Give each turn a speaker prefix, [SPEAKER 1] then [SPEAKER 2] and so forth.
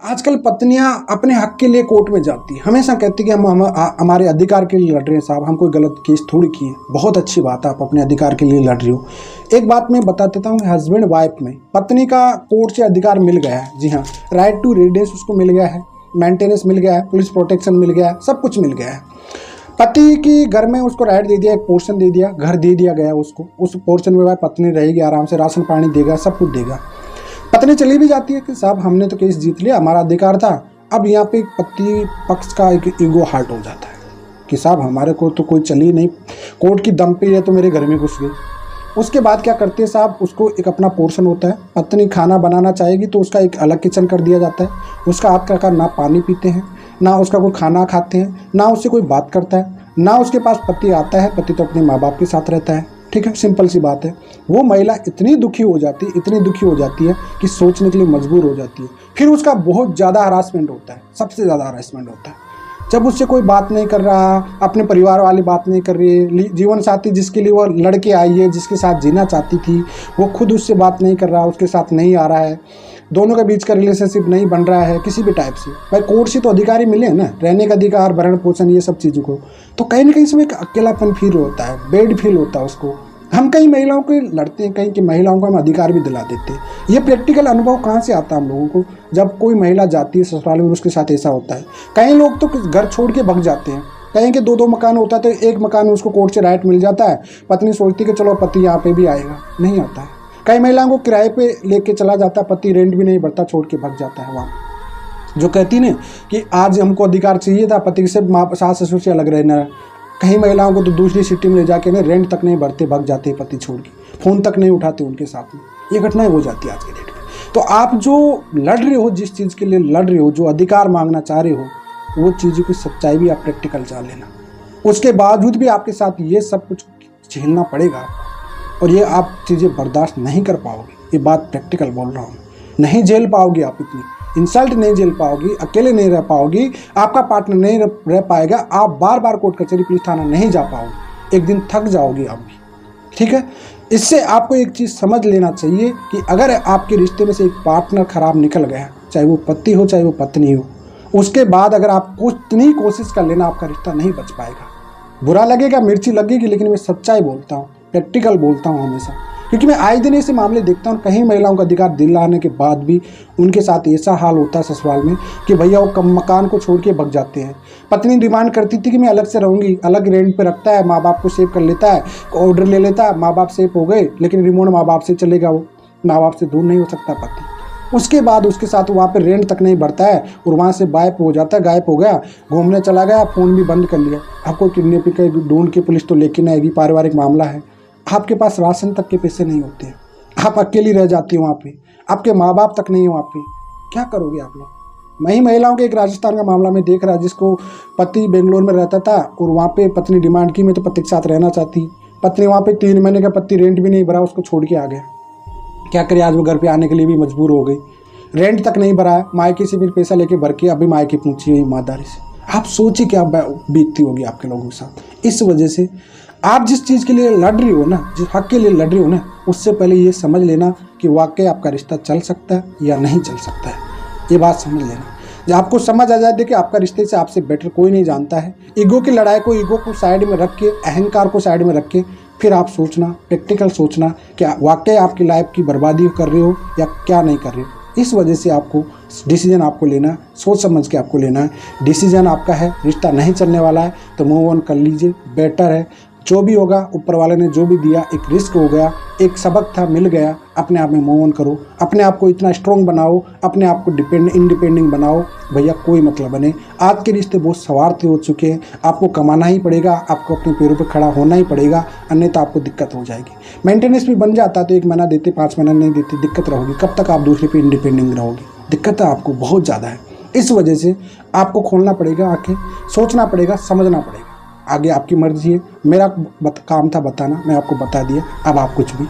[SPEAKER 1] आजकल पत्नियां अपने हक के लिए कोर्ट में जाती हैं, हमेशा कहती कि हमारे अधिकार के लिए लड़ रहे हैं साहब, हम कोई गलत केस थोड़ी किए। बहुत अच्छी बात है, आप अपने अधिकार के लिए लड़ रही हो। एक बात मैं बता देता हूँ, हस्बैंड वाइफ में पत्नी का कोर्ट से अधिकार मिल गया है। जी हाँ, राइट टू रेजिडेंस उसको मिल गया है, मेंटेनेंस मिल गया है, पुलिस प्रोटेक्शन मिल गया है, सब कुछ मिल गया है। पति की घर में उसको राइट दे दिया, एक पोर्शन दे दिया, घर दे दिया गया उसको। उस पोर्शन में पत्नी रहेगी, आराम से राशन पानी देगा, सब कुछ देगा। पत्नी चली भी जाती है कि साहब हमने तो केस जीत लिया, हमारा अधिकार था। अब यहाँ पे पति पक्ष का एक ईगो हर्ट हो जाता है कि साहब हमारे को तो कोई चली नहीं, कोर्ट की दम पे है तो मेरे घर में घुस गई। उसके बाद क्या करते हैं साहब, उसको एक अपना पोर्शन होता है। पत्नी खाना बनाना चाहेगी तो उसका एक अलग किचन कर दिया जाता है। उसका आप क्या ना पानी पीते हैं, ना उसका कोई खाना खाते हैं, ना उससे कोई बात करता है, ना उसके पास पति आता है। पति तो अपने माँ बाप के साथ रहता है, ठीक है, सिंपल सी बात है। वो महिला इतनी दुखी हो जाती है कि सोचने के लिए मजबूर हो जाती है। फिर उसका बहुत ज़्यादा हरासमेंट होता है, सबसे ज़्यादा हरासमेंट होता है जब उससे कोई बात नहीं कर रहा, अपने परिवार वाली बात नहीं कर रही है, जीवन साथी जिसके लिए वो लड़के आई है, जिसके साथ जीना चाहती थी, वो खुद उससे बात नहीं कर रहा, उसके साथ नहीं आ रहा है, दोनों के बीच का रिलेशनशिप नहीं बन रहा है किसी भी टाइप से। भाई कोर्ट से तो अधिकारी मिले हैं ना, रहने का अधिकार, भरण पोषण, ये सब चीज़ों को। तो कहीं ना कहीं इसमें एक अकेलापन फील होता है, बेड फील होता है उसको। हम कई महिलाओं को लड़ते हैं, कहीं की महिलाओं को हम अधिकार भी दिला देते हैं। ये प्रैक्टिकल अनुभव कहाँ से आता है हम लोगों को, जब कोई महिला जाती है ससुराल में, उसके साथ ऐसा होता है। कई लोग तो घर छोड़ के भग जाते हैं, कहीं के दो मकान होता है तो एक मकान में उसको कोर्ट से राइट मिल जाता है। पत्नी सोचती है कि चलो पति यहाँ पे भी आएगा, नहीं आता है। कई महिलाओं को किराए पे लेके चला जाता है, पति रेंट भी नहीं भरता, छोड़ के भग जाता है वहाँ। जो कहती ना कि आज हमको अधिकार चाहिए था, पति से सास ससुर से अलग रहना। कई महिलाओं को तो दूसरी सिटी में ले जाके ना रेंट तक नहीं भरते, भग जाते हैं पति छोड़ के, फ़ोन तक नहीं उठाते उनके साथ में। ये घटनाएं हो जाती है आज के डेट में। तो आप जो लड़ रहे हो, जिस चीज़ के लिए लड़ रहे हो, जो अधिकार मांगना चाह रहे हो, वो चीज़ों की सच्चाई भी आप प्रैक्टिकल जान लेना। उसके बावजूद भी आपके साथ ये सब कुछ झेलना पड़ेगा आपको, और ये आप चीज़ें बर्दाश्त नहीं कर पाओगे। ये बात प्रैक्टिकल बोल रहा हूँ, नहीं झेल पाओगे आप, इतनी इंसल्ट नहीं झेल पाओगी, अकेले नहीं रह पाओगी, आपका पार्टनर नहीं रह पाएगा, आप बार बार कोर्ट कचहरी पुलिस थाना नहीं जा पाओगे, एक दिन थक जाओगी आप भी, ठीक है। इससे आपको एक चीज़ समझ लेना चाहिए कि अगर आपके रिश्ते में से एक पार्टनर खराब निकल गया, चाहे वो पति हो चाहे वो पत्नी हो, उसके बाद अगर आप कितनी कोशिश कर लेना, आपका रिश्ता नहीं बच पाएगा। बुरा लगेगा, मिर्ची लगेगी, लेकिन मैं सच्चाई बोलता हूँ, प्रैक्टिकल बोलता हूँ हमेशा, क्योंकि मैं आए दिन ऐसे मामले देखता हूँ। कहीं महिलाओं का अधिकार दिलाने के बाद भी उनके साथ ऐसा हाल होता है ससुराल में कि भैया वो मकान को छोड़ के भग जाते हैं। पत्नी डिमांड करती थी कि मैं अलग से रहूँगी, अलग रेंट पे रखता है, माँ बाप को सेव कर लेता है, ऑर्डर ले लेता है, माँ बाप सेव हो गए, लेकिन रिमोट माँ बाप से चलेगा, वो माँ बाप से दूर नहीं हो सकता पति। उसके बाद उसके साथ वहाँ पे रेंट तक नहीं भरता है और वहाँ से गायब हो जाता है, गायब हो गया, घूमने चला गया, फ़ोन भी बंद कर लिया। आपको किडनैपिंग का ढूंढ के पुलिस तो लेके नहीं आएगी, पारिवारिक मामला है। आपके पास राशन तक के पैसे नहीं होते हैं, आप अकेली रह जाती हो वहाँ पे, आपके माँ बाप तक नहीं हो वहाँ पे, क्या करोगे आप लोग। वही महिलाओं के एक राजस्थान का मामला में देख रहा, जिसको पति बेंगलोर में रहता था और वहाँ पे पत्नी डिमांड की मैं तो पति के साथ रहना चाहती। पत्नी वहाँ पे 3 महीने का पति रेंट भी नहीं भरा, उसको छोड़ के आ गया। क्या करे, आज वो घर पे आने के लिए भी मजबूर हो गई, रेंट तक नहीं भरा, मायके से फिर पैसा लेके भर के अभी मायके पहुँची हुई ईमानदारी से। आप सोचिए क्या बीतती होगी आपके लोगों के साथ। इस वजह से आप जिस चीज़ के लिए लड़ रही हो ना, जिस हक के लिए लड़ रही हो ना, उससे पहले ये समझ लेना कि वाकई आपका रिश्ता चल सकता है या नहीं चल सकता है। ये बात समझ लेना। जब आपको समझ आ जाए कि आपका रिश्ते से आपसे बेटर कोई नहीं जानता है, ईगो की लड़ाई को, ईगो को साइड में रख के, अहंकार को साइड में रख के, फिर आप सोचना, प्रैक्टिकल सोचना, क्या वाकई आपकी लाइफ की बर्बादी कर रहे हो या क्या नहीं कर रहे हो। इस वजह से आपको डिसीजन आपको लेना, सोच समझ के आपको लेना है। डिसीजन आपका है, रिश्ता नहीं चलने वाला है तो मूव ऑन कर लीजिए, बेटर है। जो भी होगा, ऊपर वाले ने जो भी दिया, एक रिस्क हो गया, एक सबक था, मिल गया, अपने आप में मूव ऑन करो, अपने आप को इतना स्ट्रॉन्ग बनाओ, अपने आप को इंडिपेंडेंट बनाओ। भैया कोई मतलब बने, आज के रिश्ते बहुत स्वार्थी हो चुके हैं। आपको कमाना ही पड़ेगा, आपको अपने पैरों पर खड़ा होना ही पड़ेगा, अन्यथा आपको दिक्कत हो जाएगी। मेंटेनेंस भी बन जाता तो 1 महीना देते, 5 महीना नहीं देते, दिक्कत रहोगी। कब तक आप दूसरे पे इंडिपेंडेंट रहोगी, दिक्कत है आपको बहुत ज़्यादा है। इस वजह से आपको खोलना पड़ेगा आंखें, सोचना पड़ेगा, समझना पड़ेगा। आगे आपकी मर्जी है, मेरा काम था बताना, मैं आपको बता दिया, अब आप कुछ भी